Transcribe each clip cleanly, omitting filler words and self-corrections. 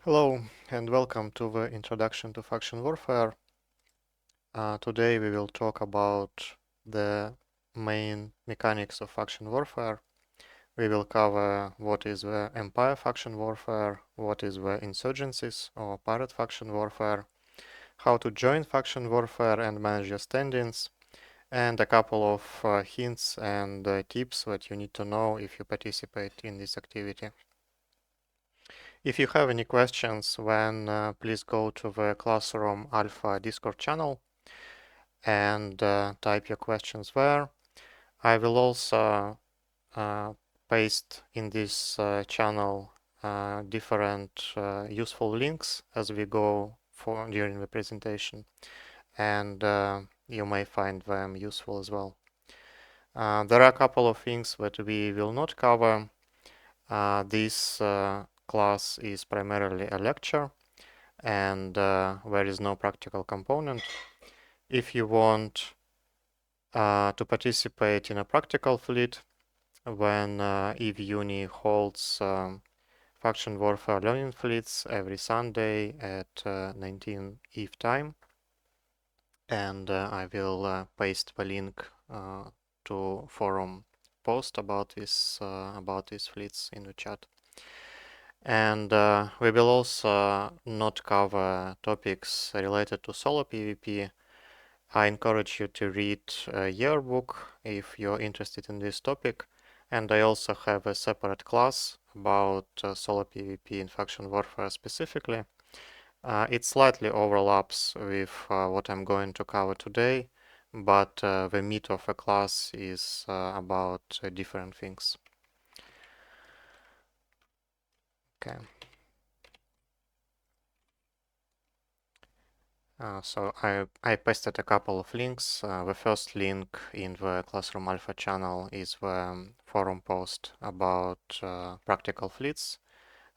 Hello and welcome to the Introduction to Faction Warfare. Today we will talk about the main mechanics of faction warfare. We will cover what is the Empire faction warfare, what is the insurgencies or pirate faction warfare, how to join faction warfare and manage your standings, and a couple of hints and tips that you need to know if you participate in this activity. If you have any questions, then please go to the Classroom Alpha Discord channel and type your questions there. I will also paste in this channel different useful links as we go during the presentation, and you may find them useful as well. There are a couple of things that we will not cover. This class is primarily a lecture, and there is no practical component. If you want to participate in a practical fleet, then EVE Uni holds faction warfare learning fleets every Sunday at 19 EVE time, and I will paste the link to forum post about these fleets in the chat. And we will also not cover topics related to solo PvP. I encourage you to read a yearbook if you're interested in this topic. And I also have a separate class about solo PvP in faction warfare specifically. It slightly overlaps with what I'm going to cover today, but the meat of a class is about different things. Okay. So I pasted a couple of links. The first link in the Classroom Alpha channel is the forum post about practical fleets.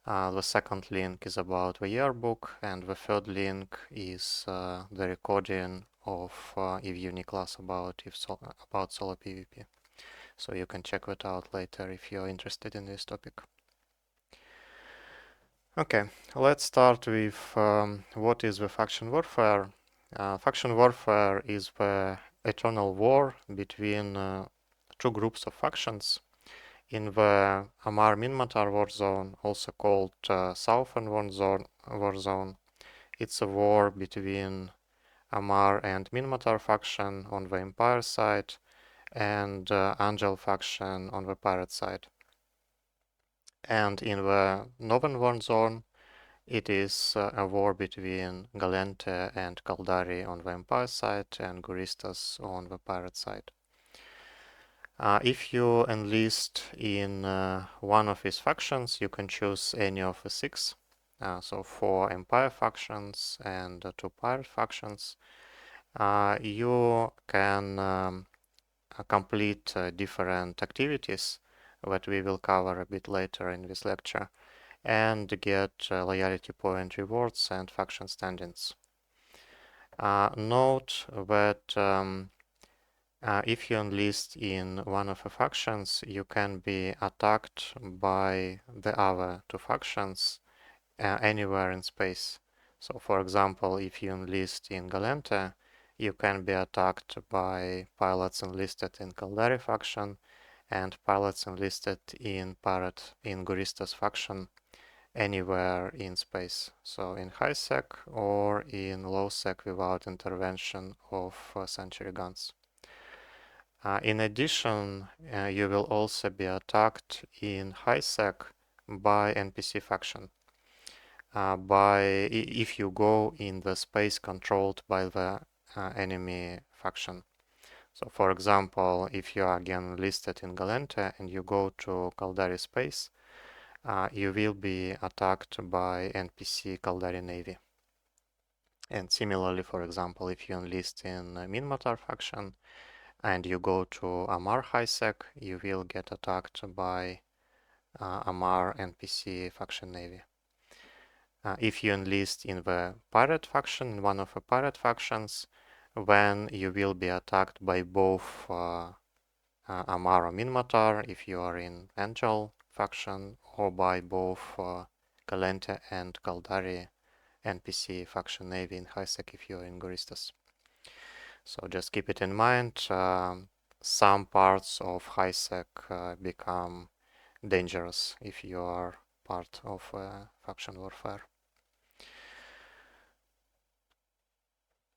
The second link is about the yearbook, and the third link is the recording of EVE Uni class about solo PvP. So you can check that out later if you're interested in this topic. Okay, let's start with what is the faction warfare. Faction warfare is the eternal war between two groups of factions. In the Amarr Minmatar war zone, also called Southern war zone, it's a war between Amarr and Minmatar faction on the Empire side and Angel faction on the Pirate side. And in the Northern war zone, it is a war between Gallente and Caldari on the Empire side and Guristas on the Pirate side. If you enlist in one of these factions, you can choose any of the six. So 4 Empire factions and 2 Pirate factions. You can complete different activities that we will cover a bit later in this lecture, and get loyalty point rewards and faction standings. Note that if you enlist in one of the factions, you can be attacked by the other two factions anywhere in space. So, for example, if you enlist in Gallente, you can be attacked by pilots enlisted in Caldari faction and pilots enlisted in Guristas faction anywhere in space. So in high sec or in low sec without intervention of sentry guns. In addition, you will also be attacked in high sec by NPC faction. If you go in the space controlled by the enemy faction. So for example, if you are again listed in Gallente and you go to Caldari space, you will be attacked by NPC Caldari Navy. And similarly, for example, if you enlist in Minmatar faction and you go to Amarr High Sec, you will get attacked by Amarr NPC faction Navy. If you enlist in the Pirate faction, in one of the Pirate factions, then you will be attacked by both Amarr or Minmatar if you are in Angel faction, or by both Calente and Caldari NPC function navy in HiSec if you're in Goristas. So just keep it in mind. Some parts of HiSec become dangerous if you are part of faction warfare.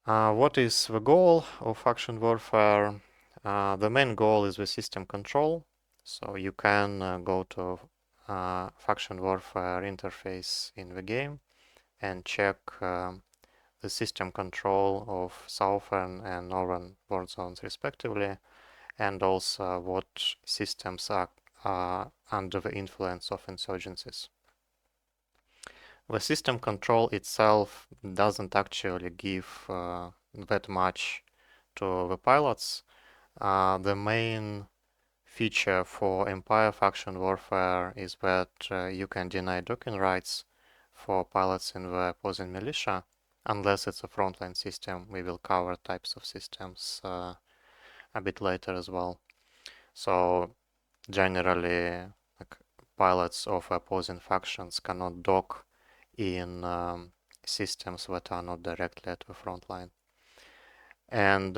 What is the goal of faction warfare? The main goal is the system control. So you can go to faction warfare interface in the game and check the system control of southern and northern war zones respectively, and also what systems are under the influence of insurgencies. The system control itself doesn't actually give that much to the pilots. The main feature for Empire faction warfare is that you can deny docking rights for pilots in the opposing militia, unless it's a frontline system. We will cover types of systems a bit later as well. So generally, like, pilots of opposing factions cannot dock in systems that are not directly at the front line. And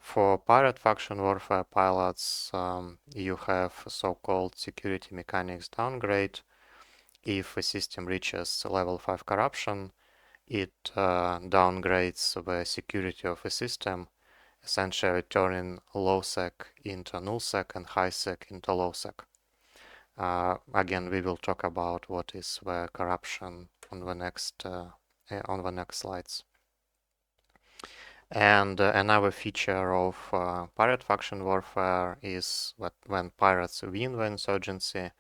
for pirate faction warfare pilots, you have so-called security mechanics downgrade. If a system reaches level 5 corruption, it downgrades the security of a system, essentially turning low-sec into null-sec and high-sec into low-sec. Again, we will talk about what is the corruption on the next slides. And another feature of pirate faction warfare is that when pirates win the insurgency,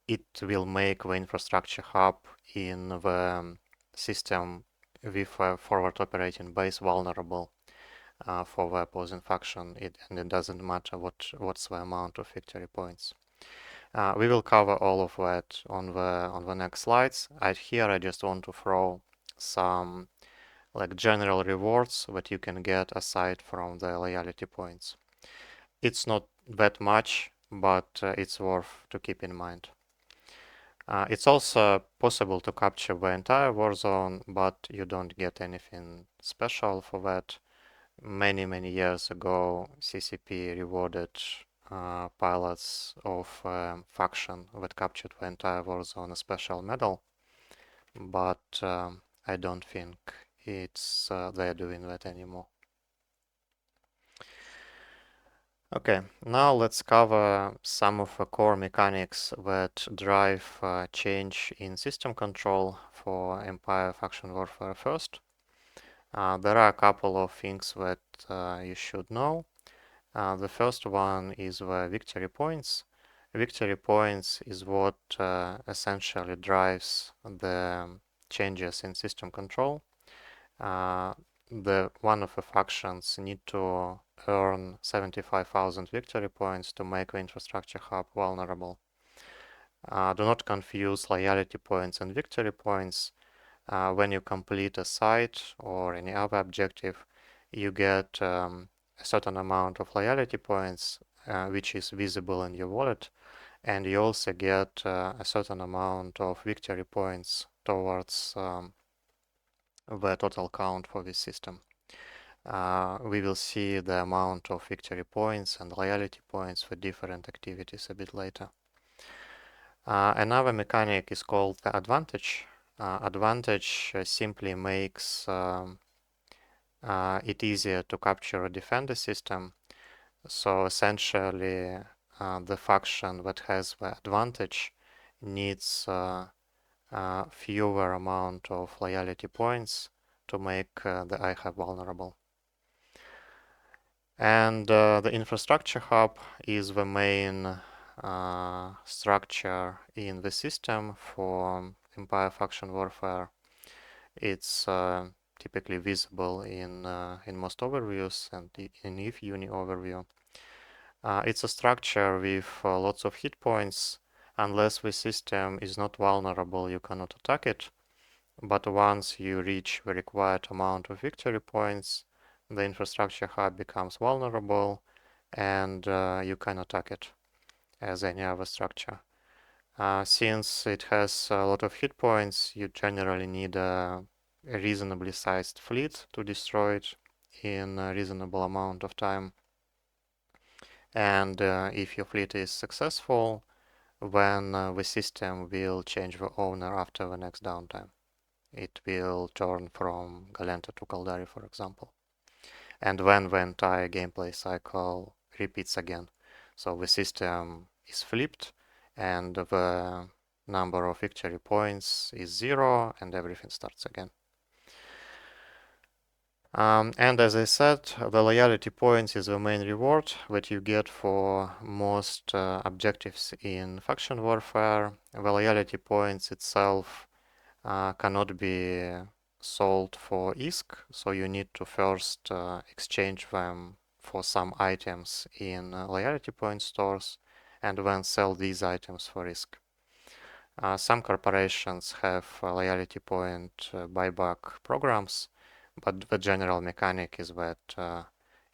it will make the infrastructure hub in the system with a forward operating base vulnerable for the opposing faction, and it doesn't matter what's the amount of victory points. We will cover all of that on the next slides. Here I just want to throw some like general rewards that you can get aside from the loyalty points. It's not that much, but it's worth to keep in mind. It's also possible to capture the entire war zone, but you don't get anything special for that. Many years ago, CCP rewarded pilots of faction that captured the entire war zone a special medal, but I don't think they're doing that anymore. Okay, now let's cover some of the core mechanics that drive change in system control for Empire faction warfare first. There are a couple of things that you should know. The first one is the victory points. Victory points is what essentially drives the changes in system control. One of the factions need to earn 75,000 victory points to make the infrastructure hub vulnerable. Do not confuse loyalty points and victory points. When you complete a site or any other objective, you get a certain amount of loyalty points, which is visible in your wallet, and you also get a certain amount of victory points towards the total count for this system. We will see the amount of victory points and loyalty points for different activities a bit later. Another mechanic is called the advantage. Advantage simply makes it easier to capture or defend the system. So essentially, the faction that has the advantage needs fewer amount of loyalty points to make the IHAB vulnerable. And the infrastructure hub is the main structure in the system for Empire faction warfare. It's typically visible in most overviews and in IFUNI overview. It's a structure with lots of hit points. Unless the system is not vulnerable, you cannot attack it. But once you reach the required amount of victory points, the infrastructure hub becomes vulnerable and you can attack it as any other structure. Since it has a lot of hit points, you generally need a reasonably sized fleet to destroy it in a reasonable amount of time. And if your fleet is successful, then the system will change the owner after the next downtime. It will turn from Galenta to Caldari, for example. And then the entire gameplay cycle repeats again. So the system is flipped and the number of victory points is 0 and everything starts again. And as I said, the loyalty points is the main reward that you get for most objectives in faction warfare. The loyalty points itself cannot be sold for ISK, so you need to first exchange them for some items in loyalty point stores and then sell these items for ISK. Some corporations have loyalty point buyback programs, but the general mechanic is that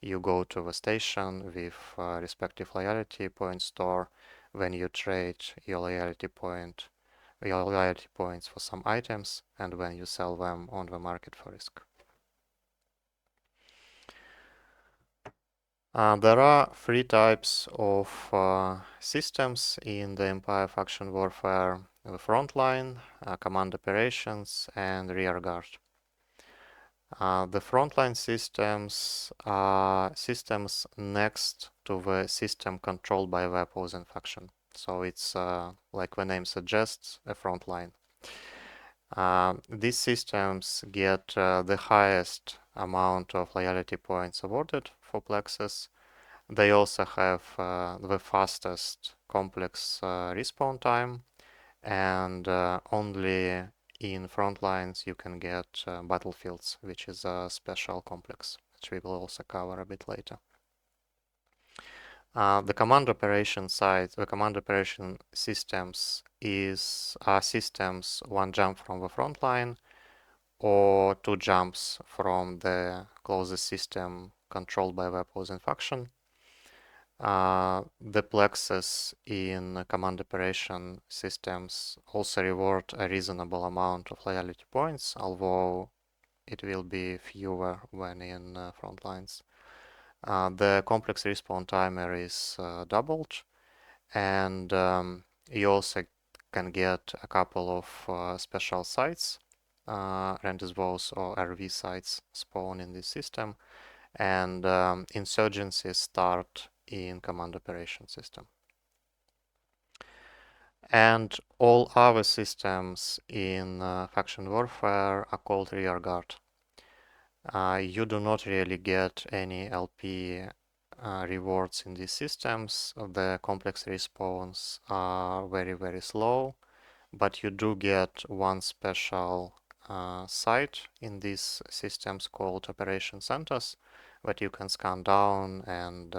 you go to the station with respective loyalty point store, when you trade your loyalty points for some items, and when you sell them on the market for ISK. There are three types of systems in the Empire faction warfare: the frontline, command operations, and rearguard. The frontline systems are systems next to the system controlled by the opposing faction. So it's like the name suggests, a frontline. These systems get the highest amount of loyalty points awarded for Plexus. They also have the fastest complex respawn time, and only in frontlines you can get battlefields, which is a special complex, which we will also cover a bit later. The command operation side, the command operation systems are systems one jump from the front line or two jumps from the closest system controlled by the opposing faction. The plexes in command operation systems also reward a reasonable amount of loyalty points, although it will be fewer when in front lines. The complex respawn timer is doubled, and you also can get a couple of special sites, Rendezvous or RV sites spawn in this system, and insurgencies start in command operation system. And all other systems in faction warfare are called rearguard. You do not really get any LP rewards in these systems. The complex respawns are very, very slow, but you do get one special site in these systems called operation centers that you can scan down and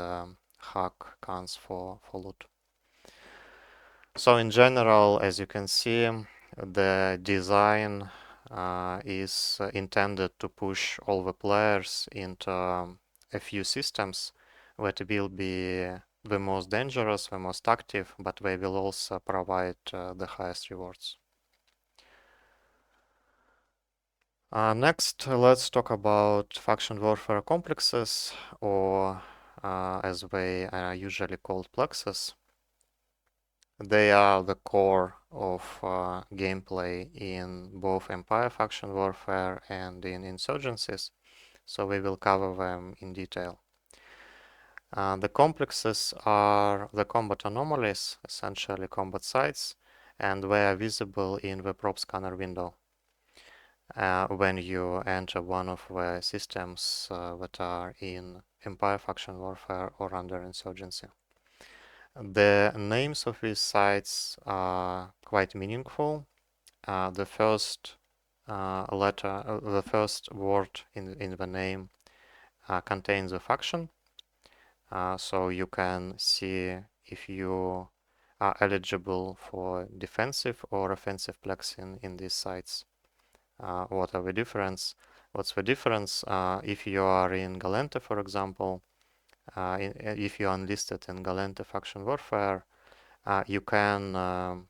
hack cans for loot. So in general, as you can see, the design is intended to push all the players into a few systems that will be the most dangerous, the most active, but they will also provide the highest rewards. Next, let's talk about faction warfare complexes, or as they are usually called, plexes. They are the core of gameplay in both Empire faction warfare and in insurgencies, so we will cover them in detail. The complexes are the combat anomalies, essentially combat sites, and they are visible in the prop scanner window when you enter one of the systems that are in Empire faction warfare or under insurgency. The names of these sites are quite meaningful. The first the first word in the name contains a faction, so you can see if you are eligible for defensive or offensive plexing in these sites. What are the difference? What's the difference? If you are in Galenta, for example, if you are enlisted in Galenta faction warfare, you can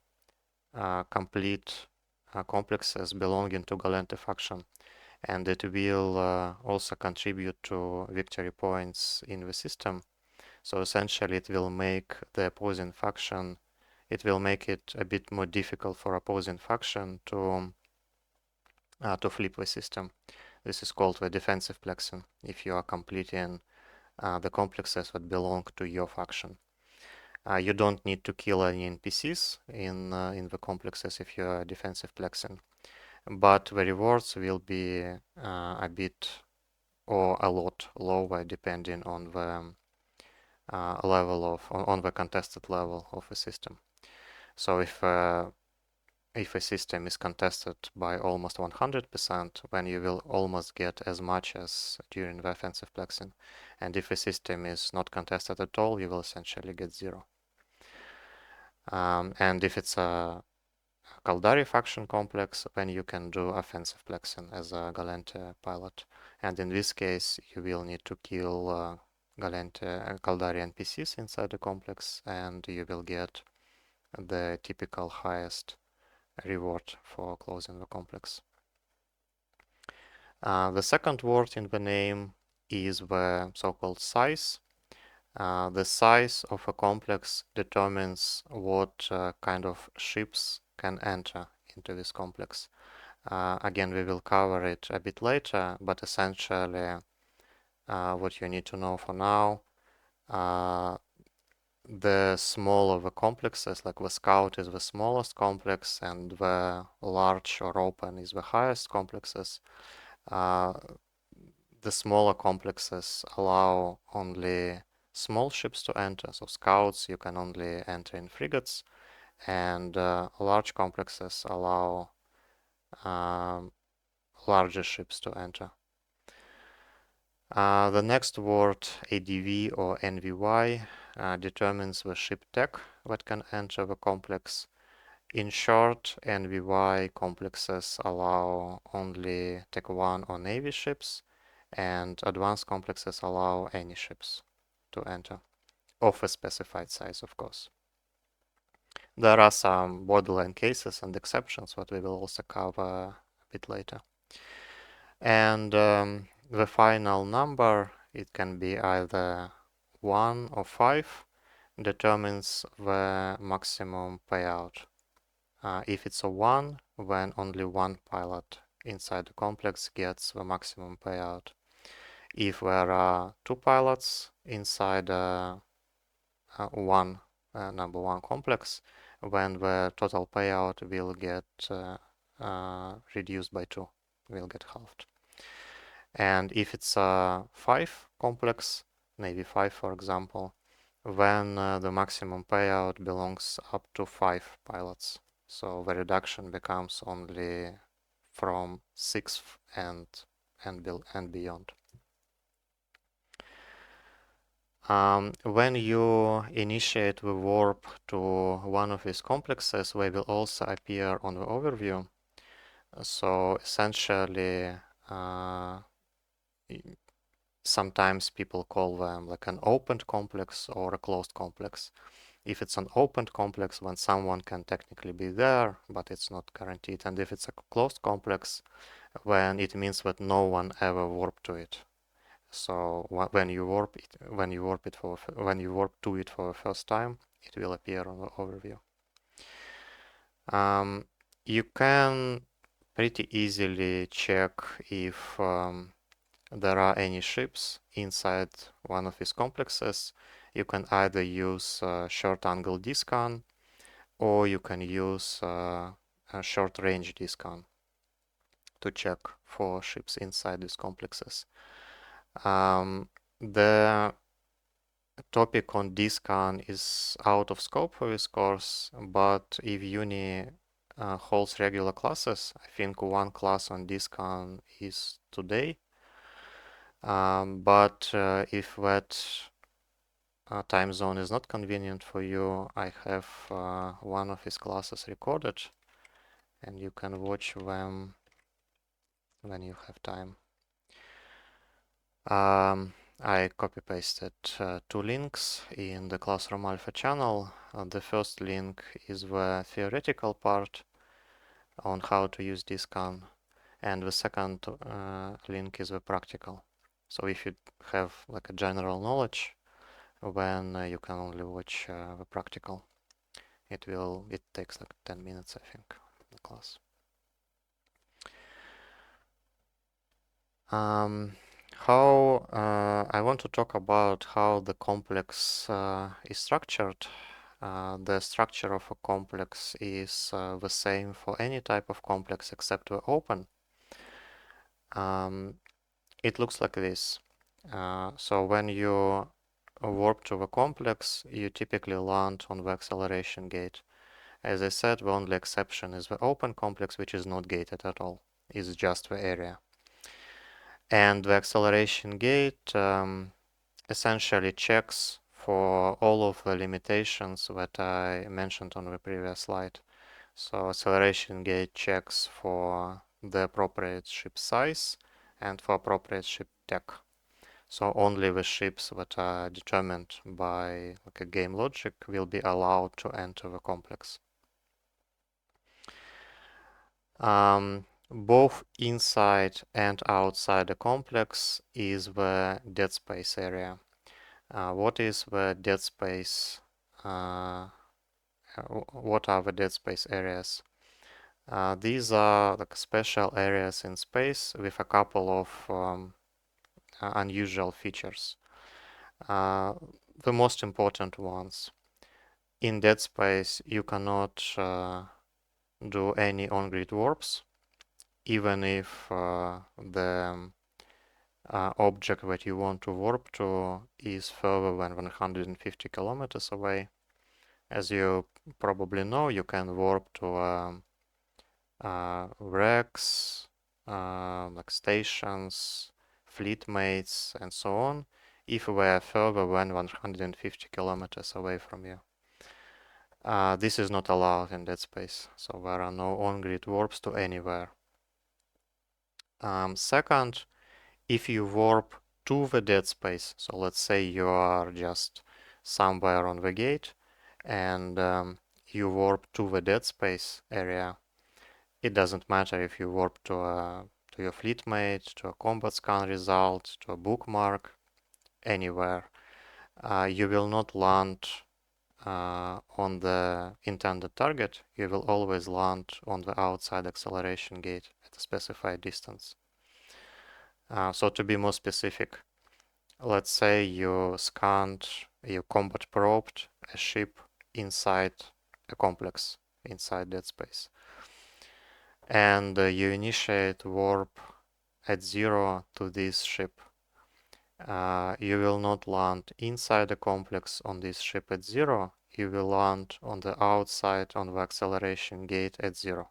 complete complexes belonging to Galente function, and it will also contribute to victory points in the system. So essentially it will make the opposing faction, it will make it a bit more difficult for opposing faction to flip the system. This is called the defensive plexing, if you are completing the complexes that belong to your faction. You don't need to kill any NPCs in the complexes if you are defensive plexing, but the rewards will be a bit or a lot lower depending on the level of on the contested level of the system. So if a system is contested by almost 100%, then you will almost get as much as during the offensive plexing, and if a system is not contested at all, you will essentially get 0. And if it's a Caldari faction complex, then you can do offensive plexing as a Galente pilot, and in this case you will need to kill Galente Caldari NPCs inside the complex, and you will get the typical highest reward for closing the complex. The second word in the name is the so-called size. The size of a complex determines what kind of ships can enter into this complex. Again, we will cover it a bit later, but essentially what you need to know for now, the smaller the complexes, like the Scout is the smallest complex and the large or open is the highest complexes. The smaller complexes allow only small ships to enter, so Scouts you can only enter in frigates, and large complexes allow larger ships to enter. The next word, ADV or NVY, determines the ship tech that can enter the complex. In short, NVY complexes allow only Tech 1 or Navy ships, and advanced complexes allow any ships to enter, of a specified size, of course. There are some borderline cases and exceptions that we will also cover a bit later. And the final number, it can be either 1 or 5, determines the maximum payout. If it's a 1, then only one pilot inside the complex gets the maximum payout. If there are 2 pilots inside number 1 complex, then the total payout will get reduced by 2, will get halved. And if it's a 5 complex, maybe 5 for example, then the maximum payout belongs up to 5 pilots. So the reduction becomes only from 6 and beyond. When you initiate the warp to one of these complexes, they will also appear on the overview. So essentially, sometimes people call them like an opened complex or a closed complex. If it's an opened complex, then someone can technically be there, but it's not guaranteed. And if it's a closed complex, then it means that no one ever warped to it. So when you warp to it for the first time, it will appear on the overview. You can pretty easily check if there are any ships inside one of these complexes. You can either use short angle D-scan, or you can use a short range D-scan to check for ships inside these complexes. The topic on D-scan is out of scope for this course, but if Uni holds regular classes, I think one class on D-scan is today. But if that time zone is not convenient for you, I have one of his classes recorded, and you can watch them when you have time. I copy-pasted 2 links in the Classroom Alpha channel. The first link is the theoretical part on how to use DSCAN, and the second link is the practical. So if you have like a general knowledge, then you can only watch the practical. It takes like 10 minutes, I think, the class. I want to talk about how the complex is structured. The structure of a complex is the same for any type of complex except the open. It looks like this. So when you warp to the complex, you typically land on the acceleration gate. As I said, the only exception is the open complex, which is not gated at all. It's just the area. And the acceleration gate essentially checks for all of the limitations that I mentioned on the previous slide. So acceleration gate checks for the appropriate ship size and for appropriate ship tech. So only the ships that are determined by like a game logic will be allowed to enter the complex. Both inside and outside the complex is the dead space area. What is the dead space? What are the dead space areas? These are like special areas in space with a couple of unusual features. The most important ones. In dead space, you cannot do any on-grid warps, even if the object that you want to warp to is further than 150 kilometers away. As you probably know, you can warp to wrecks, like stations, fleet mates, and so on, if we are further than 150 kilometers away from you. This is not allowed in dead space, so there are no on-grid warps to anywhere. Second, if you warp to the dead space, so let's say you are just somewhere on the gate and you warp to the dead space area, it doesn't matter if you warp to your fleet mate, to a combat scan result, to a bookmark, anywhere. You will not land on the intended target. You will always land on the outside acceleration gate at a specified distance. So to be more specific, let's say you combat probed a ship inside a complex, inside dead space. And you initiate warp at 0 to this ship. You will not land inside the complex on this ship at 0. You will land on the outside on the acceleration gate at 0.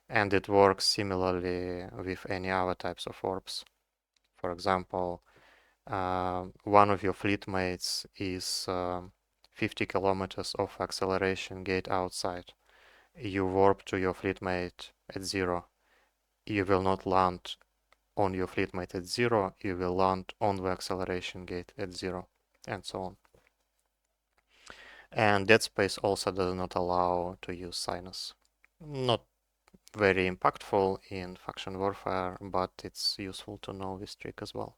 And it works similarly with any other types of warps. For example, one of your fleet mates is 50 kilometers off acceleration gate outside. You warp to your fleet mate at 0. You will not land on your fleet mate at 0. You will land on the acceleration gate at 0, and so on. And dead space also does not allow to use sinus. Not very impactful in faction warfare, but it's useful to know this trick as well.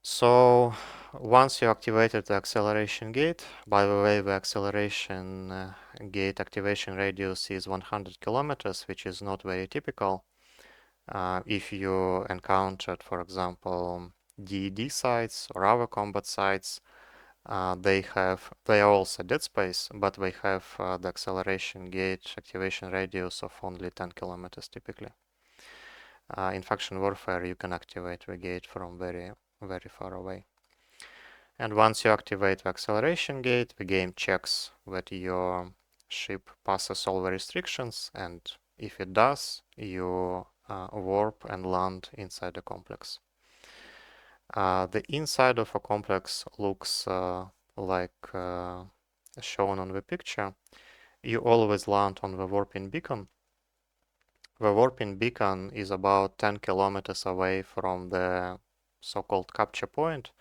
So once you activated the acceleration gate, by the way, the acceleration gate activation radius is 100 kilometers, which is not very typical. If you encountered, for example, DED sites or other combat sites, they are also dead space, but they have the acceleration gate activation radius of only 10 kilometers typically. In faction warfare, you can activate the gate from very, very far away. And once you activate the acceleration gate, the game checks that your ship passes all the restrictions, and if it does, you warp and land inside the complex. The inside of a complex looks like shown on the picture. You always land on the warping beacon. The warping beacon is about 10 kilometers away from the so-called capture point.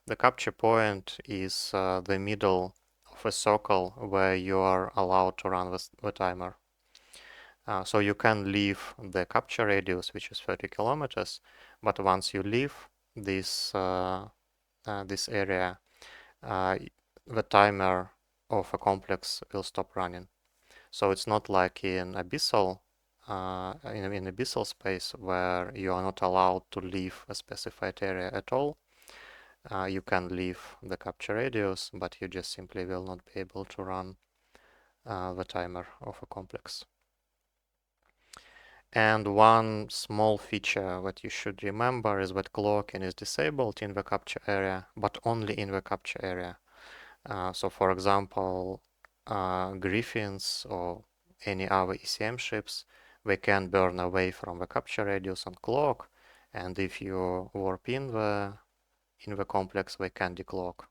The capture point is the middle of a circle where you are allowed to run the timer. So you can leave the capture radius, which is 30 kilometers, but once you leave this this area, the timer of a complex will stop running. So it's not like in abyssal in abyssal space where you are not allowed to leave a specified area at all. You can leave the capture radius, but you just simply will not be able to run the timer of a complex. And one small feature that you should remember is that clocking is disabled in the capture area, but only in the capture area. So for example, Griffins or any other ECM ships, they can burn away from the capture radius on clock, and if you warp in the complex, they can declock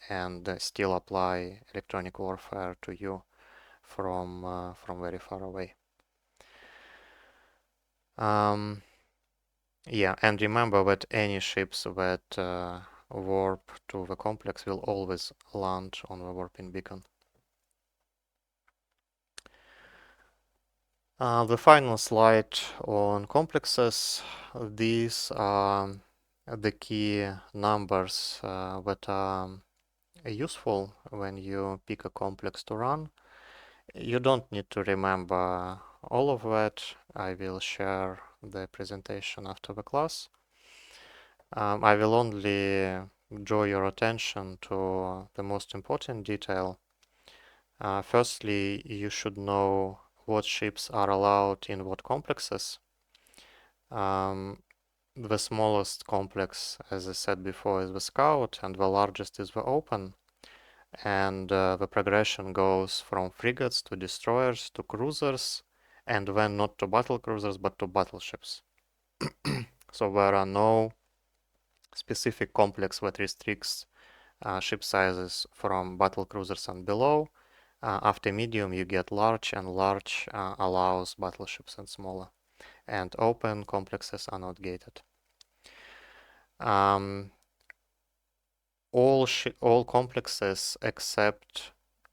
and still apply electronic warfare to you from very far away. Yeah, and remember that any ships that warp to the complex will always land on the warping beacon. The final slide on complexes. These are the key numbers that are useful when you pick a complex to run. You don't need to remember all of that. I will share the presentation after the class. I will only draw your attention to the most important detail. Firstly, you should know what ships are allowed in what complexes. The smallest complex, as I said before, is the Scout, and the largest is the Open. And the progression goes from frigates to destroyers to cruisers, and then not to battle cruisers but to battleships. So there are no specific complex that restricts ship sizes from battle cruisers and below. After medium you get large, and large allows battleships and smaller. And open complexes are not gated. All complexes except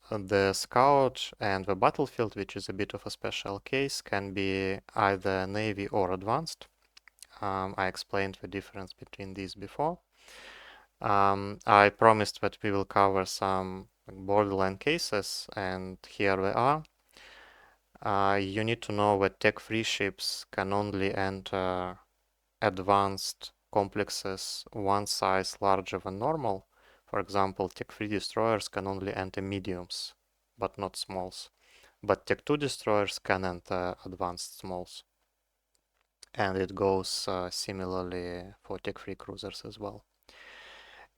the Scout and the Battlefield, which is a bit of a special case, can be either Navy or advanced. I explained the difference between these before. I promised that we will cover some borderline cases, and here they are. You need to know that tech-free ships can only enter advanced complexes one size larger than normal. For example, tech-free destroyers can only enter mediums, but not smalls. But tech-2 destroyers can enter advanced smalls. And it goes similarly for tech-free cruisers as well.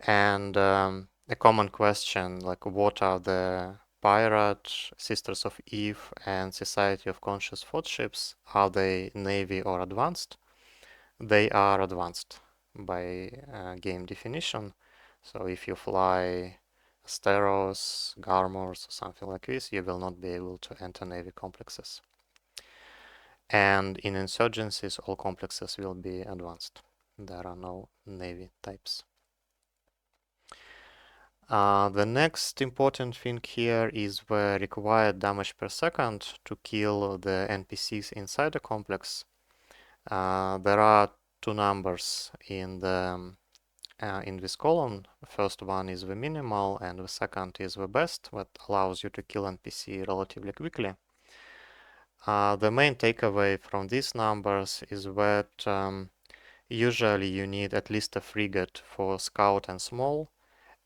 And a common question, like what are the Pirate, Sisters of Eve, and Society of Conscious Thought ships? Are they Navy or advanced? They are advanced by game definition. So if you fly Asteros, Garmors, or something like this, you will not be able to enter Navy complexes. And in insurgencies, all complexes will be advanced. There are no Navy types. The next important thing here is the required damage per second to kill the NPCs inside the complex. There are two numbers in this column. The first one is the minimal, and the second is the best, that allows you to kill NPC relatively quickly. The main takeaway from these numbers is that usually you need at least a frigate for Scout and small,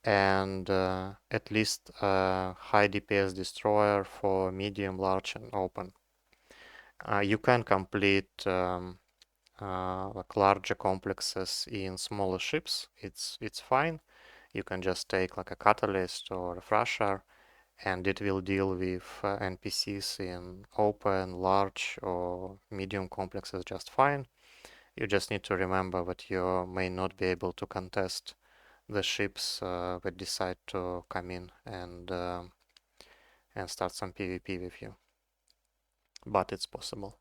and at least a high DPS destroyer for medium, large, and open. You can complete like larger complexes in smaller ships. It's fine. You can just take like a catalyst or a thrasher, and it will deal with NPCs in open, large, or medium complexes just fine. You just need to remember that you may not be able to contest the ships that decide to come in and start some PvP with you, but it's possible.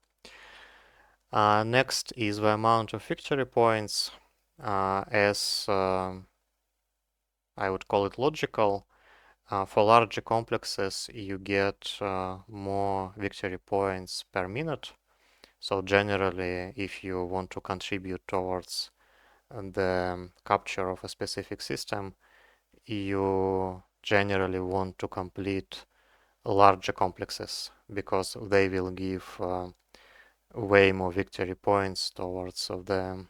Next is the amount of victory points. As I would call it logical. For larger complexes, you get more victory points per minute. So generally, if you want to contribute towards the capture of a specific system, you generally want to complete larger complexes because they will give way more victory points towards the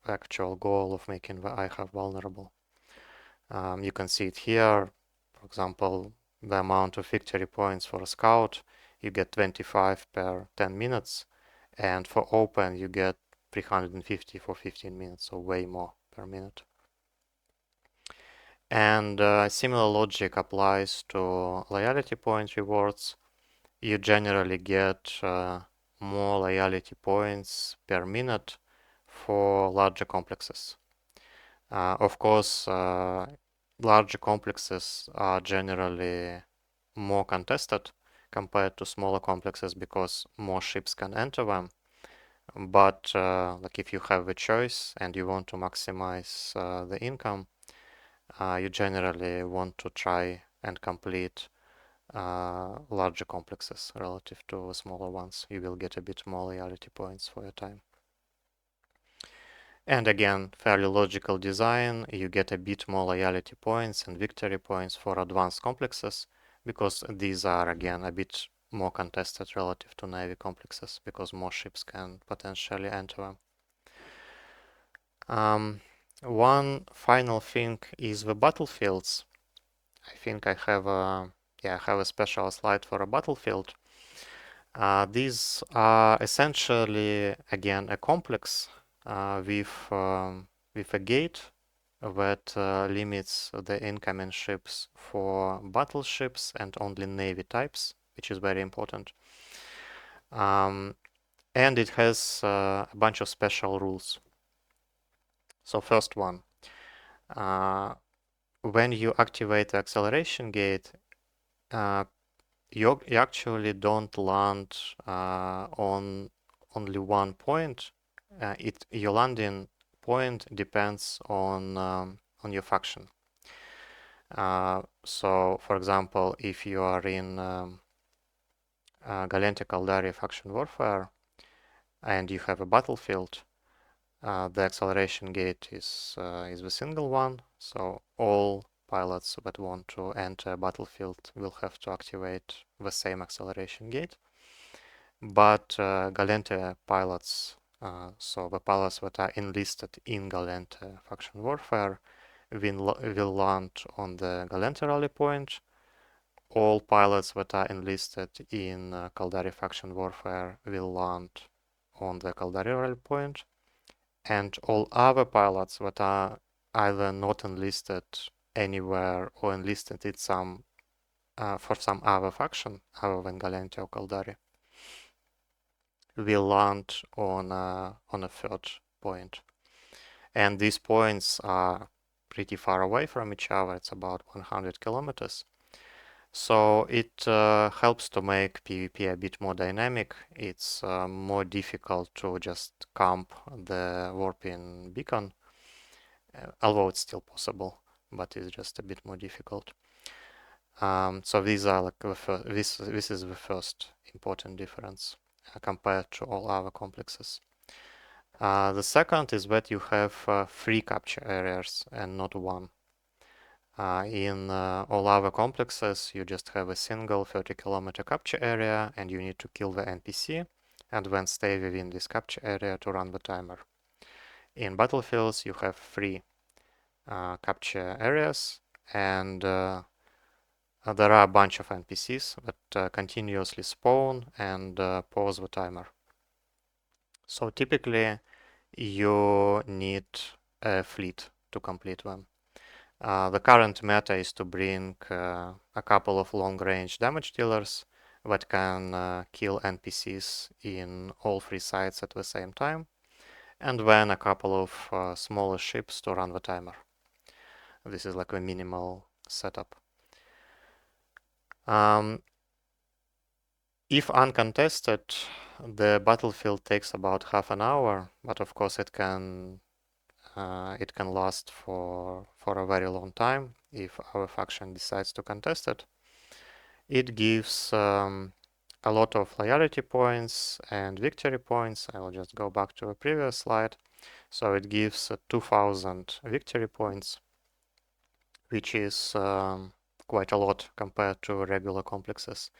actual goal of making the IHAV vulnerable. You can see it here. For example, the amount of victory points for a scout, you get 25 per 10 minutes, and for open you get 350 for 15 minutes, so way more per minute. And similar logic applies to loyalty point rewards. You generally get more loyalty points per minute for larger complexes. Of course, larger complexes are generally more contested compared to smaller complexes because more ships can enter them. But like if you have a choice and you want to maximize the income, you generally want to try and complete larger complexes relative to smaller ones. You will get a bit more loyalty points for your time. And again, fairly logical design, you get a bit more loyalty points and victory points for advanced complexes because these are again a bit more contested relative to Navy complexes because more ships can potentially enter them. One final thing is the battlefields. I think I have a special slide for a battlefield. These are essentially again a complex with a gate that limits the incoming ships for battleships and only Navy types, which is very important. And it has a bunch of special rules. So first one, when you activate the acceleration gate, you actually don't land on only one point. Your landing point depends on your faction. So, for example, if you are in Gallente Caldari faction warfare and you have a battlefield, the acceleration gate is the single one. So all pilots that want to enter a battlefield will have to activate the same acceleration gate. But Gallente pilots, so the pilots that are enlisted in Gallente faction warfare, will land on the Gallente rally point. All pilots that are enlisted in Caldari faction warfare will land on the Caldari rally point. And all other pilots that are either not enlisted anywhere or enlisted in some for some other faction other than Gallente or Caldari will land on a third point. And these points are pretty far away from each other. It's about 100 kilometers. So it helps to make PvP a bit more dynamic. It's more difficult to just camp the warping beacon, although it's still possible, but it's just a bit more difficult. So these are like this is the first important difference compared to all other complexes. The second is that you have 3 capture areas and not one. In all other complexes, you just have a single 30-kilometer capture area and you need to kill the NPC and then stay within this capture area to run the timer. In battlefields, you have 3 capture areas and there are a bunch of NPCs that continuously spawn and pause the timer. So typically, you need a fleet to complete them. The current meta is to bring a couple of long-range damage dealers that can kill NPCs in all 3 sites at the same time, and then a couple of smaller ships to run the timer. This is like a minimal setup. If uncontested, the battlefield takes about half an hour, but of course it can it can last for a very long time if our faction decides to contest it. It gives a lot of loyalty points and victory points. I will just go back to a previous slide. So it gives 2000 victory points, which is quite a lot compared to regular complexes.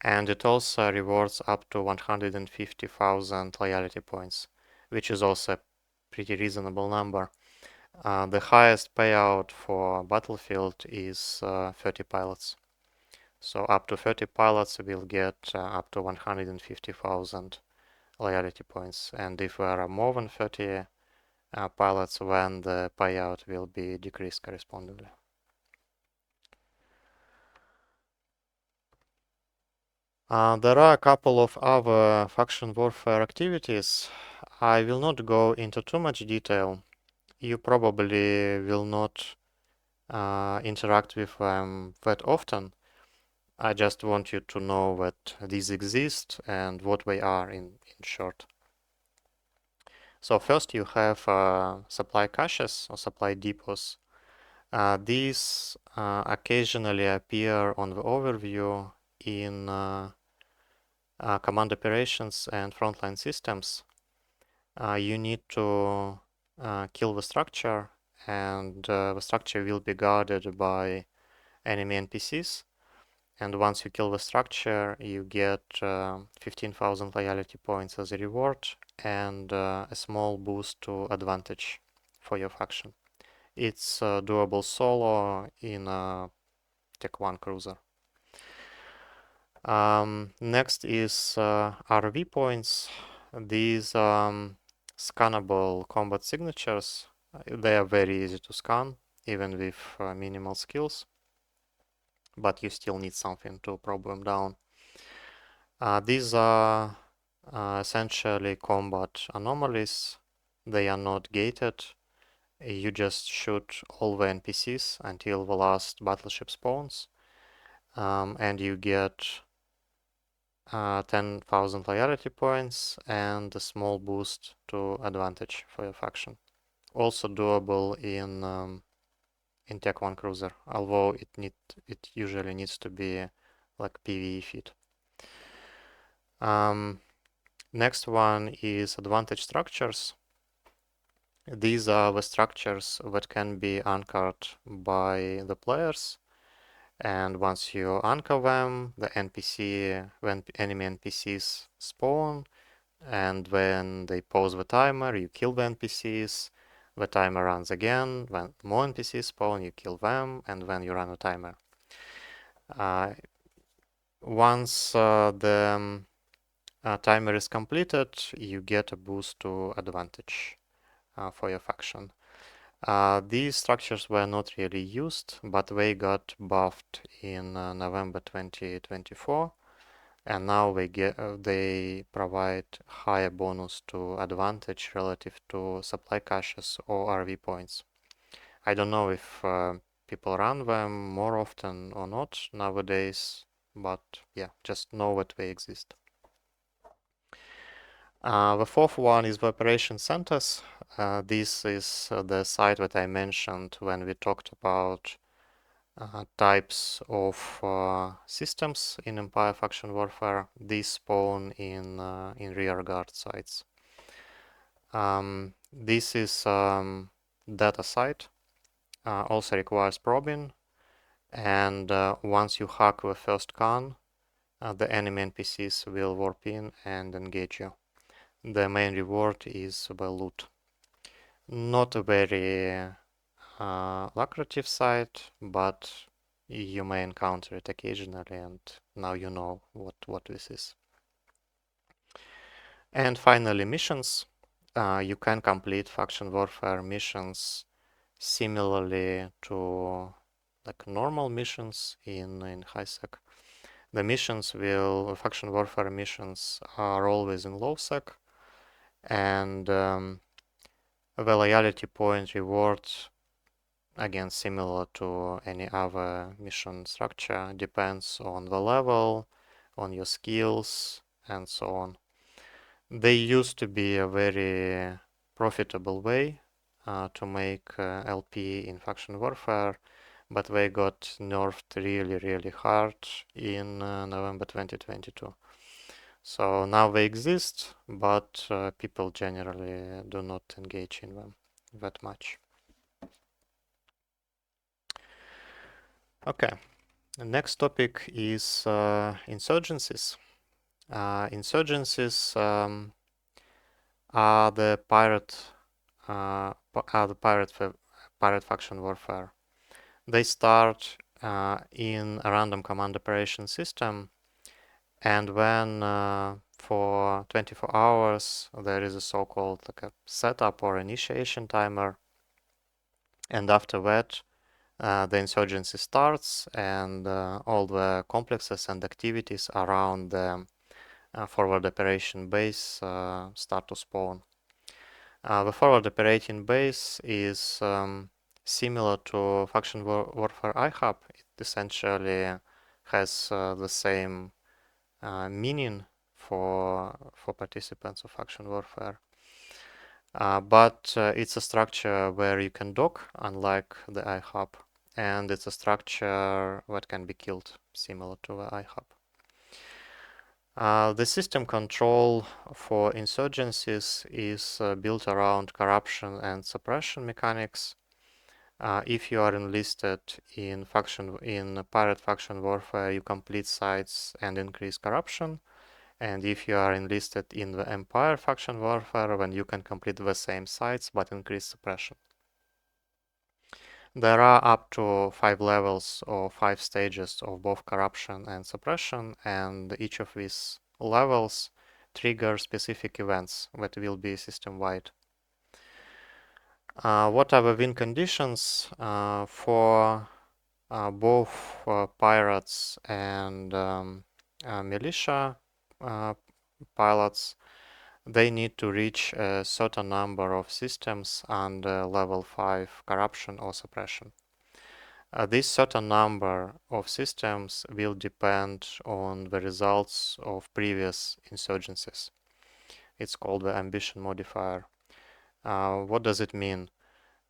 And it also rewards up to 150,000 loyalty points, which is also a pretty reasonable number. The highest payout for Battlefield is 30 pilots. So up to 30 pilots will get up to 150,000 loyalty points. And if there are more than 30 pilots, then the payout will be decreased correspondingly. There are a couple of other faction warfare activities. I will not go into too much detail. You probably will not interact with them that often. I just want you to know that these exist and what they are in short. So first you have supply caches or supply depots. These occasionally appear on the overview in command operations and frontline systems. You need to kill the structure, and the structure will be guarded by enemy NPCs. And once you kill the structure, you get 15,000 loyalty points as a reward and a small boost to advantage for your faction. It's doable solo in a Tech 1 cruiser. Next is RV points. These scannable combat signatures. They are very easy to scan, even with minimal skills, but you still need something to probe them down. These are essentially combat anomalies. They are not gated. You just shoot all the NPCs until the last battleship spawns, and you get 10,000 loyalty points and a small boost to advantage for your faction. Also doable in Tech 1 cruiser, although it usually needs to be like PvE fit. Next one is advantage structures. These are the structures that can be anchored by the players, and once you anchor them, when enemy NPCs spawn, and when they pause the timer, you kill the NPCs, the timer runs again, when more NPCs spawn, you kill them, and then you run a timer. Once the timer is completed, you get a boost to advantage for your faction. These structures were not really used, but they got buffed in November 2024, and now they provide higher bonus to advantage relative to supply caches or RV points. I don't know if people run them more often or not nowadays, but yeah, just know that they exist. The fourth one is the operation centers. This is the site that I mentioned when we talked about types of systems in Empire Faction Warfare. These spawn in rearguard sites. This is data site. Also requires probing, and once you hack the first con, the enemy NPCs will warp in and engage you. The main reward is the loot. Not a very lucrative site, but you may encounter it occasionally, and now you know what this is. And finally, missions. You can complete faction warfare missions similarly to like normal missions in HiSec. The faction warfare missions are always in low sec, and the loyalty point reward, again similar to any other mission structure, depends on the level, on your skills, and so on. They used to be a very profitable way to make LP in faction warfare, but they got nerfed really hard in November 2022. So now they exist, but people generally do not engage in them that much. Okay, the next topic is insurgencies. Insurgencies are the pirate faction warfare. They start in a random command operation system, and when for 24 hours there is a so-called like a setup or initiation timer, and after that the insurgency starts, and all the complexes and activities around the forward operation base start to spawn. The forward operating base is similar to faction warfare iHub. It essentially has the same meaning for participants of faction warfare. But it's a structure where you can dock, unlike the iHub, and it's a structure that can be killed, similar to the iHub. The system control for insurgencies is built around corruption and suppression mechanics. If you are enlisted in pirate faction warfare, you complete sites and increase corruption. And if you are enlisted in the Empire faction warfare, then you can complete the same sites but increase suppression. There are up to 5 levels or 5 stages of both corruption and suppression, and each of these levels trigger specific events that will be system-wide. What are the win conditions for both pirates and militia pilots? They need to reach a certain number of systems under level 5 corruption or suppression. This certain number of systems will depend on the results of previous insurgencies. It's called the ambition modifier. What does it mean?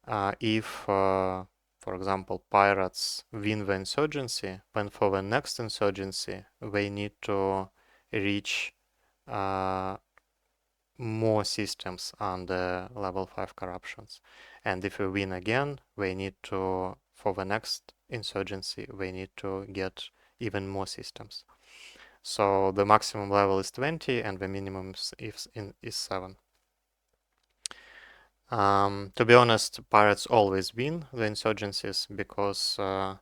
If, for example, pirates win the insurgency, then for the next insurgency, they need to reach more systems under level 5 corruptions. And if we win again, we need to, for the next insurgency, we need to get even more systems. So the maximum level is 20 and the minimum is 7. To be honest, pirates always win the insurgencies because the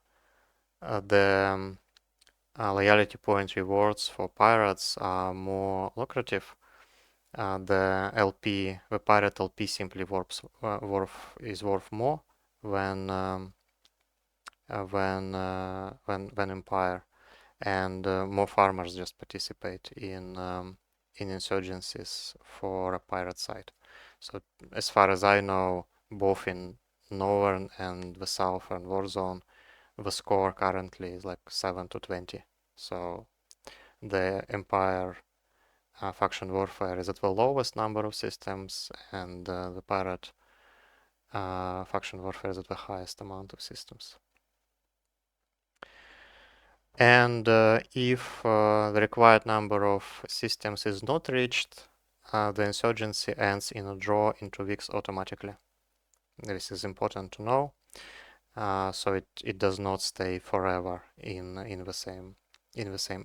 loyalty point rewards for pirates are more lucrative. The pirate LP simply is worth more than Empire, and more farmers just participate in insurgencies for a pirate side. So as far as I know, both in Northern and the Southern Warzone, the score currently is like 7 to 20. So the Empire faction warfare is at the lowest number of systems, and the pirate faction warfare is at the highest amount of systems. And if the required number of systems is not reached, the insurgency ends in a draw in 2 weeks automatically. This is important to know. So it does not stay forever in the same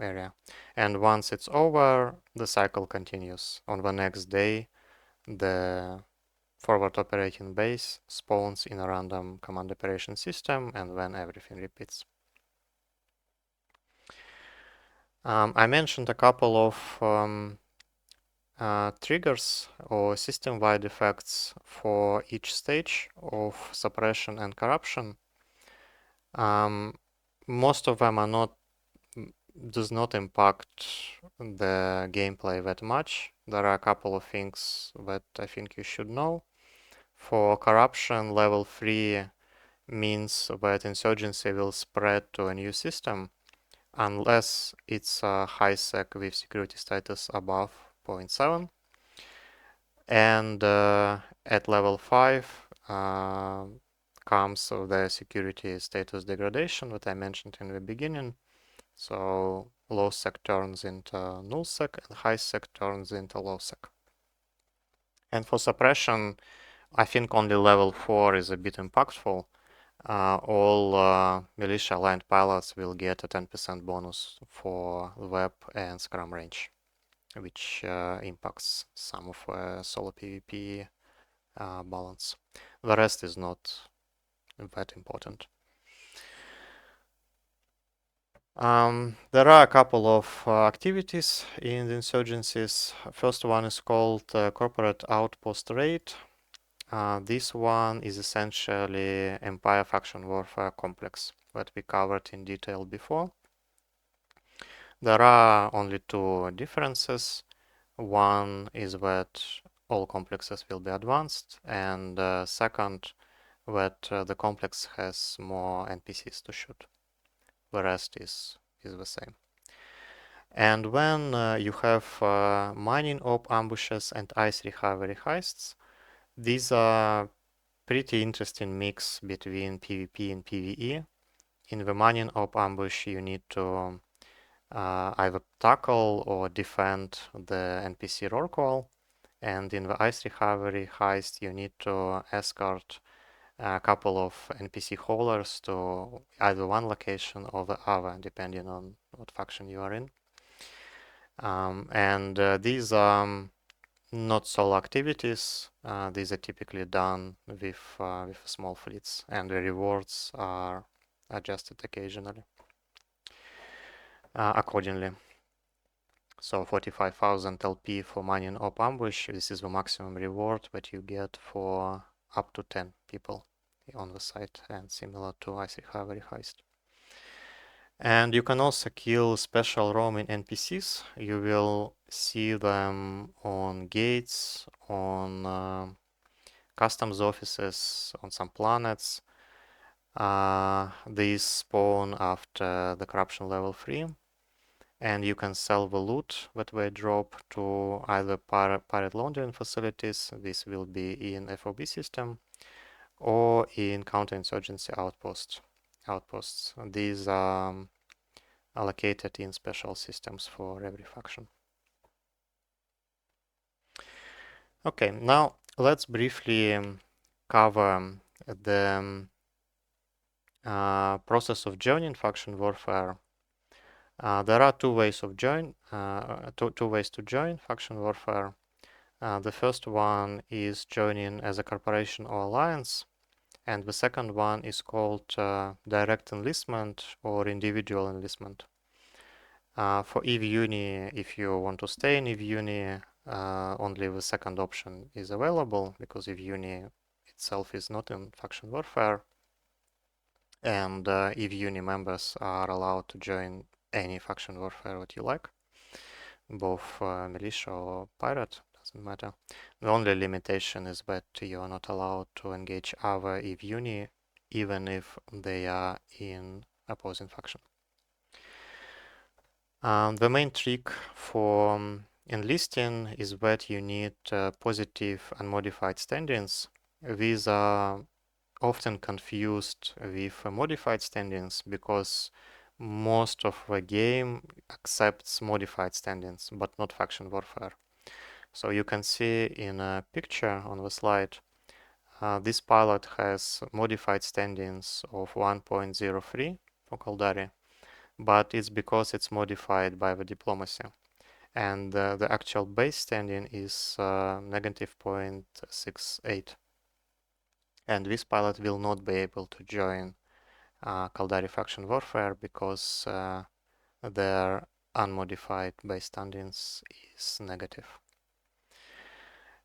area. And once it's over, the cycle continues. On the next day, the forward operating base spawns in a random command operation system, and then everything repeats. I mentioned a couple of triggers or system-wide effects for each stage of suppression and corruption. Most of them does not impact the gameplay that much. There are a couple of things that I think you should know. For corruption, level 3 means that insurgency will spread to a new system unless it's a high sec with security status above 0.7. And at level 5, comes of the security status degradation that I mentioned in the beginning. So low sec turns into null sec and high sec turns into low sec. And for suppression, I think only level 4 is a bit impactful. All militia aligned pilots will get a 10% bonus for web and scrum range, which impacts some of solo PvP balance. The rest is not that important. There are a couple of activities in the insurgencies. First one is called Corporate Outpost Raid. This one is essentially Empire Faction Warfare complex that we covered in detail before. There are only two differences. One is that all complexes will be advanced, and second, that the complex has more NPCs to shoot. The rest is the same. And when you have mining op ambushes and ice recovery heists, these are pretty interesting mix between PvP and PvE. In the mining op ambush, you need to either tackle or defend the NPC rorqual, and in the ice recovery heist, you need to escort a couple of NPC haulers to either one location or the other, depending on what faction you are in. These are not solo activities. These are typically done with small fleets, and the rewards are adjusted occasionally accordingly. So 45,000 LP for mining op ambush. This is the maximum reward that you get for up to 10 people on the site, and similar to ice recovery heist. And you can also kill special roaming NPCs. You will see them on gates, on customs offices, on some planets. These spawn after the corruption level 3. And you can sell the loot that they drop to either pirate laundering facilities. This will be in FOB system or in counterinsurgency outposts. These are allocated in special systems for every faction. Okay, now let's briefly cover the process of joining faction warfare. There are two ways to join faction warfare. The first one is joining as a corporation or alliance, and the second one is called direct enlistment or individual enlistment. For EVUNI, if you want to stay in EVUNI, only the second option is available, because EVUNI itself is not in faction warfare, and EVUNI members are allowed to join any faction warfare that you like, both militia or pirate, doesn't matter. The only limitation is that you are not allowed to engage other EVUNI, even if they are in opposing faction. The main trick for enlisting is that you need positive unmodified standings. These are often confused with modified standings because most of the game accepts modified standings, but not faction warfare. So you can see in a picture on the slide, this pilot has modified standings of 1.03 for Caldari, but it's because it's modified by the diplomacy. And the actual base standing is negative 0.68. And this pilot will not be able to join Caldari faction warfare because their unmodified base standings is negative.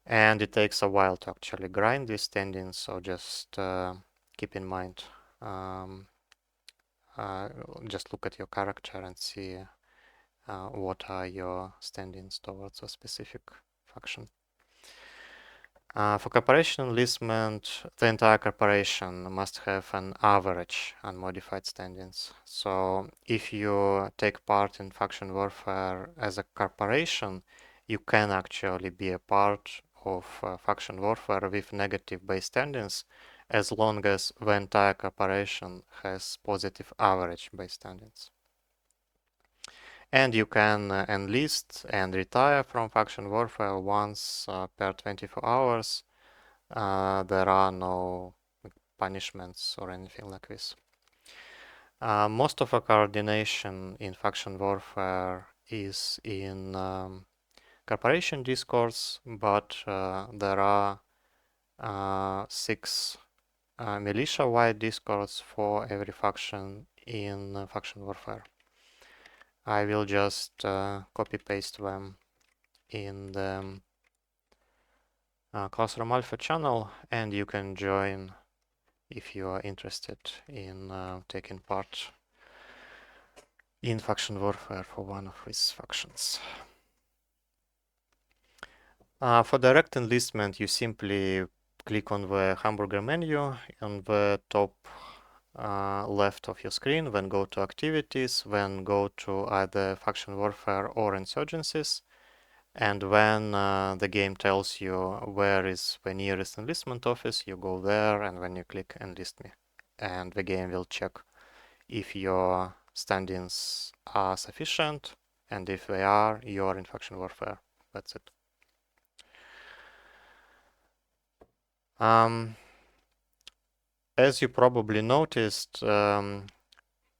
And it takes a while to actually grind these standings, so just keep in mind, just look at your character and see what are your standings towards a specific faction. For corporation enlistment, the entire corporation must have an average unmodified standings. So if you take part in faction warfare as a corporation, you can actually be a part of faction warfare with negative base standings as long as the entire corporation has positive average base standings. And you can enlist and retire from faction warfare once per 24 hours. There are no punishments or anything like this. Most of our coordination in faction warfare is in corporation discords, but there are 6 militia-wide discords for every faction in faction warfare. I will just copy-paste them in the Classroom Alpha channel, and you can join if you are interested in taking part in faction warfare for one of these factions. For direct enlistment, you simply click on the hamburger menu on the top left of your screen, then go to activities, then go to either faction warfare or insurgencies, and when the game tells you where is the nearest enlistment office, you go there, and then you click enlist me, and the game will check if your standings are sufficient, and if they are, you are in faction warfare. That's it. As you probably noticed,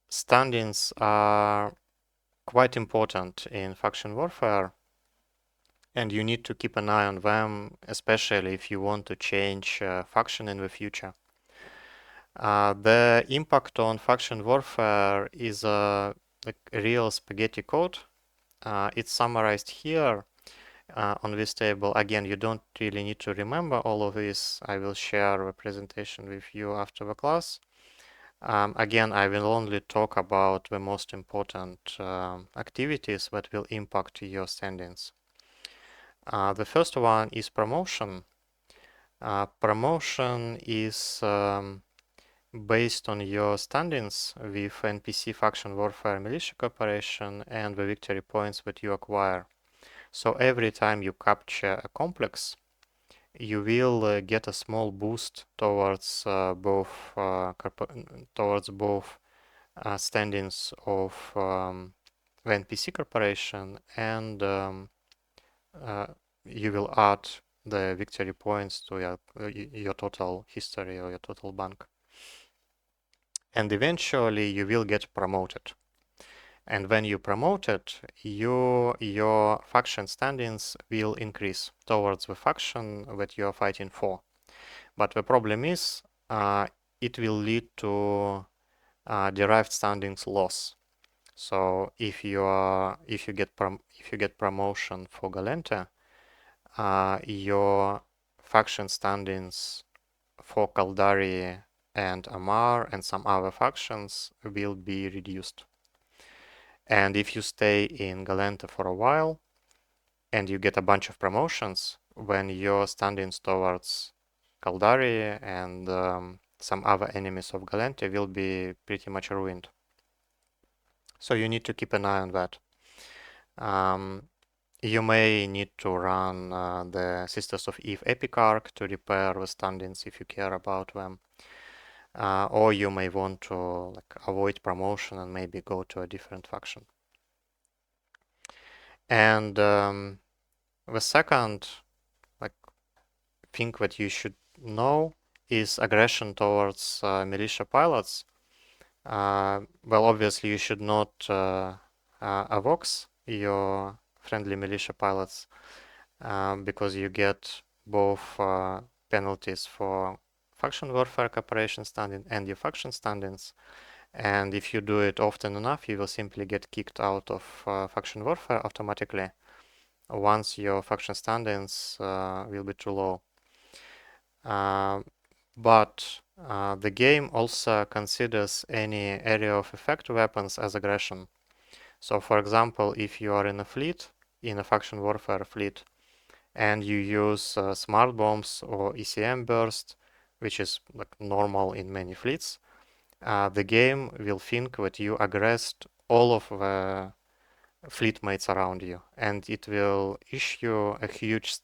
standings are quite important in faction warfare, and you need to keep an eye on them, especially if you want to change faction in the future. The impact on faction warfare is a real spaghetti code. It's summarized here on this table. Again, you don't really need to remember all of this. I will share a presentation with you after the class. Again, I will only talk about the most important activities that will impact your standings. The first one is promotion. Promotion is based on your standings with NPC faction warfare militia corporation and the victory points that you acquire. So every time you capture a complex, you will get a small boost towards both standings of the NPC corporation, and you will add the victory points to your total history or your total bank. And eventually you will get promoted. And when you promoted, your faction standings will increase towards the faction that you are fighting for. But the problem is, it will lead to derived standings loss. So if you get promotion for Gallente, your faction standings for Caldari and Amar and some other factions will be reduced. And if you stay in Gallente for a while and you get a bunch of promotions, when your standings towards Caldari and some other enemies of Gallente will be pretty much ruined. So you need to keep an eye on that. You may need to run the Sisters of Eve Epic Arc to repair the standings if you care about them. Or you may want to avoid promotion and maybe go to a different faction. And the second thing that you should know is aggression towards militia pilots. Well, obviously you should not avox your friendly militia pilots because you get both penalties for faction warfare corporation standing and your faction standings. And if you do it often enough, you will simply get kicked out of faction warfare automatically once your faction standings will be too low. But the game also considers any area of effect weapons as aggression. So for example, if you are in a fleet, in a faction warfare fleet, and you use smart bombs or ECM burst, which is normal in many fleets, the game will think that you aggressed all of the fleet mates around you, and it will issue a huge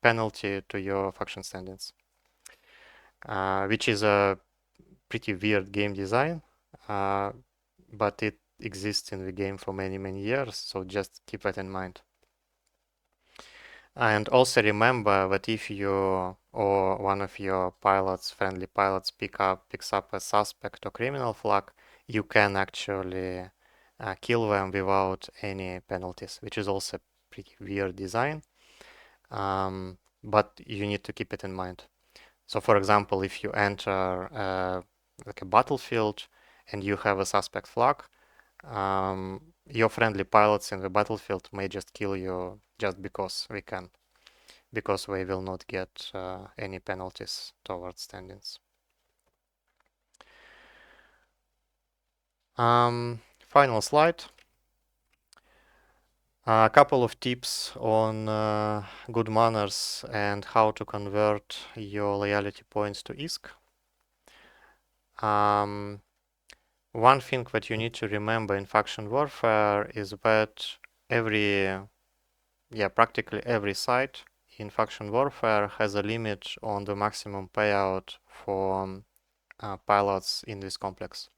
penalty to your function standings, which is a pretty weird game design, but it exists in the game for many years, so just keep that in mind. And also remember that if you or one of your pilots, friendly pilots, picks up a suspect or criminal flag, you can actually kill them without any penalties, which is also pretty weird design. But you need to keep it in mind. So for example, if you enter like a battlefield and you have a suspect flag, your friendly pilots in the battlefield may just kill you just because we can, because they will not get any penalties towards standings. Final slide. A couple of tips on good manners and how to convert your loyalty points to ISK. One thing that you need to remember in faction warfare is that practically every site in faction warfare has a limit on the maximum payout for pilots in this complex.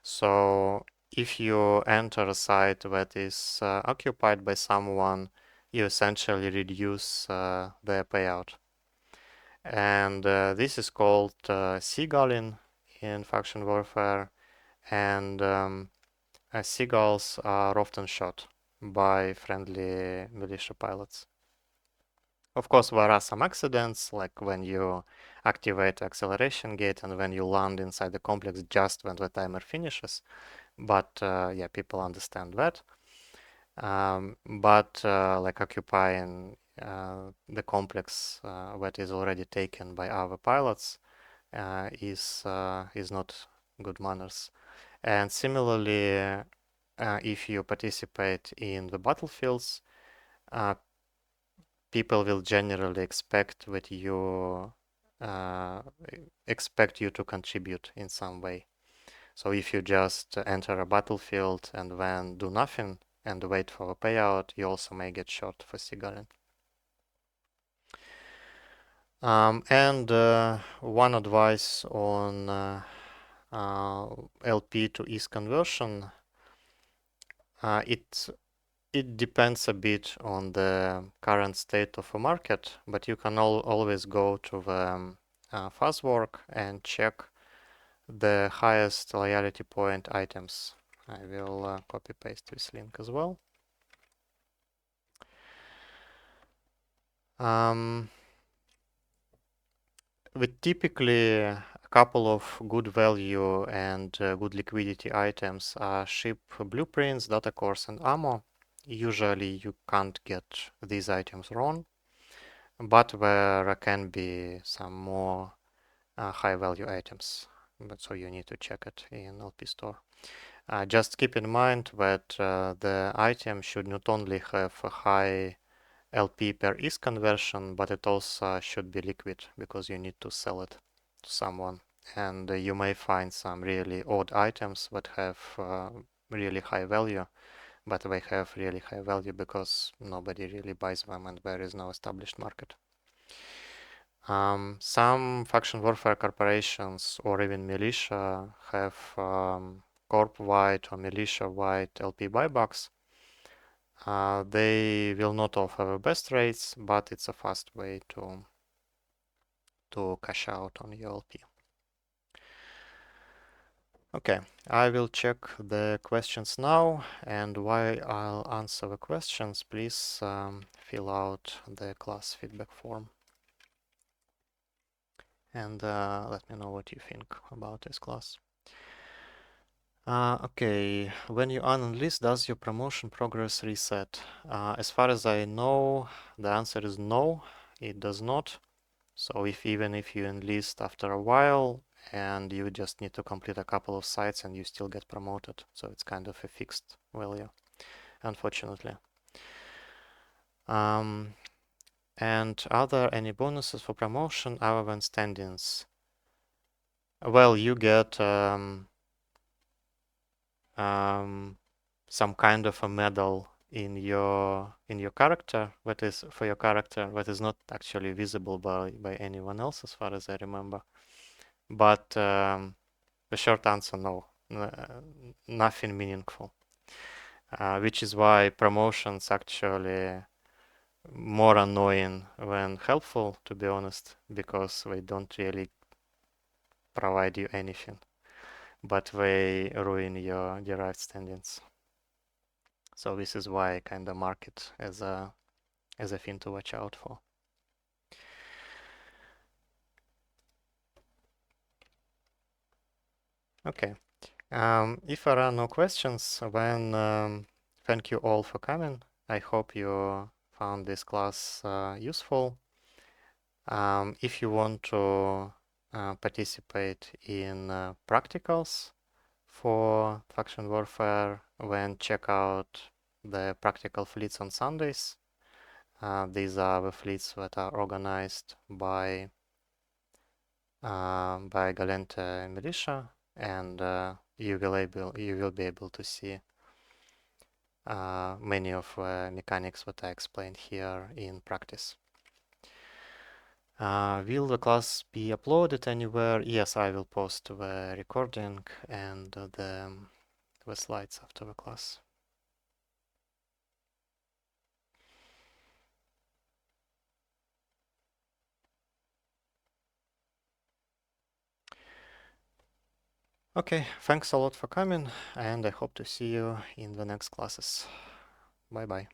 So if you enter a site that is occupied by someone, you essentially reduce their payout. And this is called seagulling in faction warfare. And seagulls are often shot by friendly militia pilots. Of course, there are some accidents, like when you activate the acceleration gate and when you land inside the complex just when the timer finishes. But yeah, people understand that. But like occupying the complex that is already taken by other pilots is not good manners. And similarly, if you participate in the battlefields, people will generally expect that you to contribute in some way. So if you just enter a battlefield and then do nothing and wait for a payout, you also may get shot for seagulling. And one advice on LP to ISK conversion, it depends a bit on the current state of the market, but you can always go to the Fuzzwork and check the highest loyalty point items. I will copy paste this link as well. With typically a couple of good value and good liquidity items are ship blueprints, data cores, and ammo. Usually you can't get these items wrong, but there can be some more high value items, but so you need to check it in LP store. Just keep in mind that the item should not only have a high LP per ISK conversion, but it also should be liquid because you need to sell it to someone. And you may find some really odd items that have really high value, but they have really high value because nobody really buys them and there is no established market. Some faction warfare corporations or even militia have corp-wide or militia-wide LP buybacks. They will not offer the best rates, but it's a fast way to cash out on your LP. Okay, I will check the questions now, and while I'll answer the questions, please fill out the class feedback form. And let me know what you think about this class. Okay, when you unenlist, does your promotion progress reset? As far as I know, the answer is no, it does not. So even if you enlist after a while and you just need to complete a couple of sites and you still get promoted. So it's kind of a fixed value, unfortunately. And are there any bonuses for promotion other than standings? Well, you get some kind of a medal in your character that is for your character that is not actually visible by anyone else as far as I remember. But the short answer, no, nothing meaningful. Which is why promotions actually more annoying than helpful, to be honest, because they don't really provide you anything, but they ruin your derived standings. So this is why I kind of mark it as a thing to watch out for. Okay. If there are no questions, then thank you all for coming. I hope you found this class useful. If you want to participate in practicals for faction warfare, then check out the practical fleets on Sundays. These are the fleets that are organized by Gallente Militia, and you will be able to see many of the mechanics that I explained here in practice. Will the class be uploaded anywhere? Yes, I will post the recording and the slides after the class. Okay, thanks a lot for coming, and I hope to see you in the next classes. Bye bye.